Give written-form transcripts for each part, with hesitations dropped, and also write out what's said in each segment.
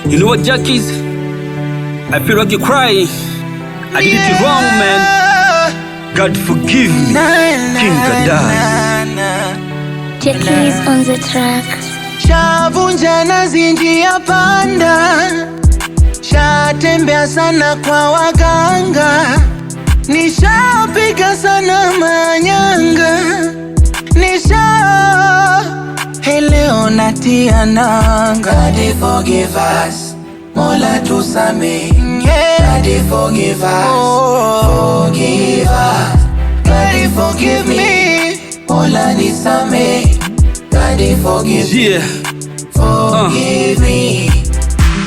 You know what, Jackies? I feel like you crying. I did it wrong, man. God forgive me. King Gadaz. Jackies on the track. Shavunja na njia panda, shatembea sana kwa waganga, nishapiga sana manyanga, leo natia nanga. God forgive us, Mola tusamehe. God forgive us, forgive us. God forgive me, Mola nisamehe. God forgive me, forgive me.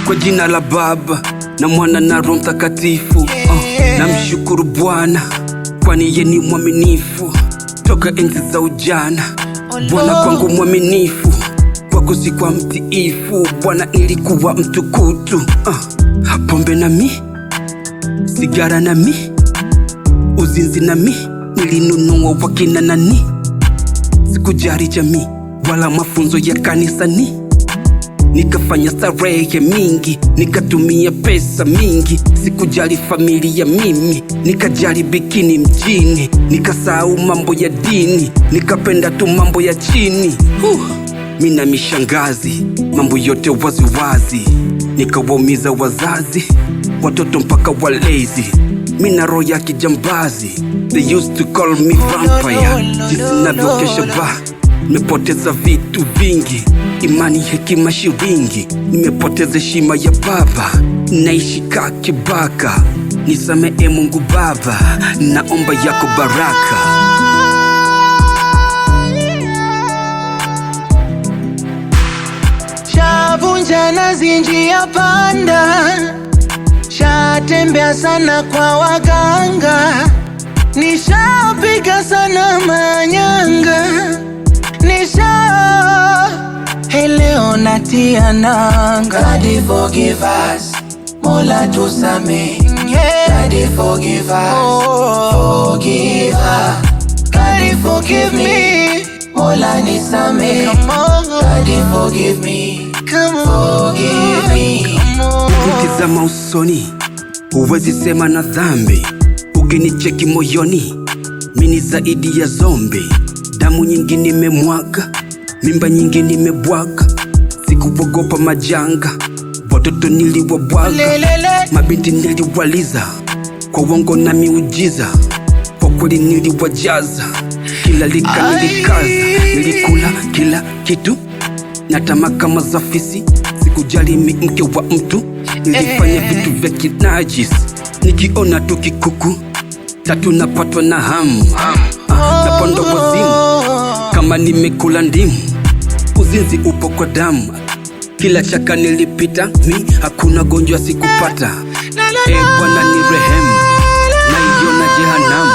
Kwa jina la Baba na Mwana na Roho Mtakatifu, namshukuru Bwana kwani yeye ni mwaminifu toka enzi za ujana. Bwana kwangu mwaminifu, kwako sikuwa mtiifu. Bwana nilikuwa mtukutu, pombe na mi, sigara na mi, uzinzi na mi, nilinunua wakina nani. Sikujali jamii wala mafunzo ya kanisani, nikafanya starehe mingi, nikatumia pesa mingi. Sikujali familia mimi, nikajali bikini mjini, nikasahau mambo ya dini, nikapenda tu mambo ya chini. Mina mishangazi, mambo yote wazi wazi, nikawaumiza wazazi, watoto mpaka walezi. Mina roho ya kijambazi, they used to call me vampire. Jinsi navyokesha ba, nimepoteza vitu vingi, imani, hekima, shilingi. Nimepoteza heshima ya baba, naishi ka kibaka. Nisamehe Mungu Baba, naomba yako baraka. Shavunja na njia panda, shatembea sana kwa waganga, nishapiga sana manyanga, leo natia nanga. God forgive us, Mola tusamehe. God forgive us, forgive us. God forgive me, Mola nisamehe. God forgive me, forgive me. Ukitazama usoni, huwezi sema na dhambi. Ukinicheki moyoni, mimi zaidi ya zombi. Damu nyingi nimemwaga, mimba nyingi nimebwaga. Sikuogopa majanga, watoto niliwabwaga, mabinti niliwaliza, kwa uongo na miujiza, kwa kweli niliwajaza. Kila lika nilikaza, nilikula kila kitu, natama kama zafisi. Sikujali mi mke wa mtu, nilifanya vitu vya kinajis. Nikiona tu kikuku, tatu napatwa na hamu, napondo wazimu kama nimekula ndimu. Uzinzi upo kwa damu, kila chaka nilipita mi, hakuna gonjwa sikupata. Bwana ni rehemu, naiona jehanamu.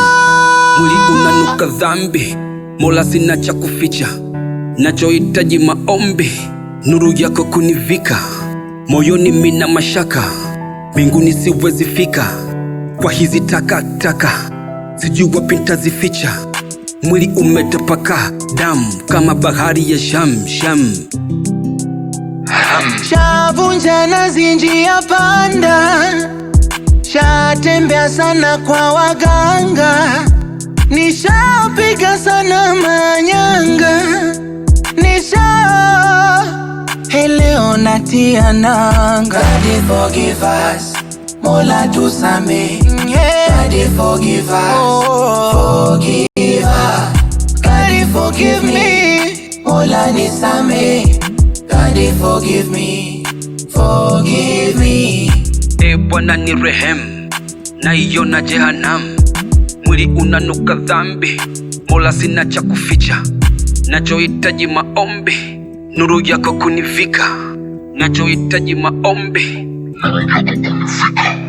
Mwili unanuka dhambi, Mola sina cha kuficha, nachohitaji maombi, nuru yako kunivika. Moyoni mina mashaka, mbinguni siwezi fika. Kwa hizi takataka, sijui wapi nitazificha. Mwili umetapaka damu kama bahari ya Sham. Shavunja na njia panda, shatembea sana kwa waganga, nishapiga sana manyanga, leo natia nanga. God forgive us, Mola tusamehe. God forgive us, forgive us. God forgive me, Mola nisamehe. God forgive me, forgive me. Bwana ni rehemu, naiona jehanamu. Mwili unanuka dhambi, Mola sina cha kuficha, nachohitaji maombi, nuru yako kunivika. Nachohitaji maombi, nuru yako kunivika.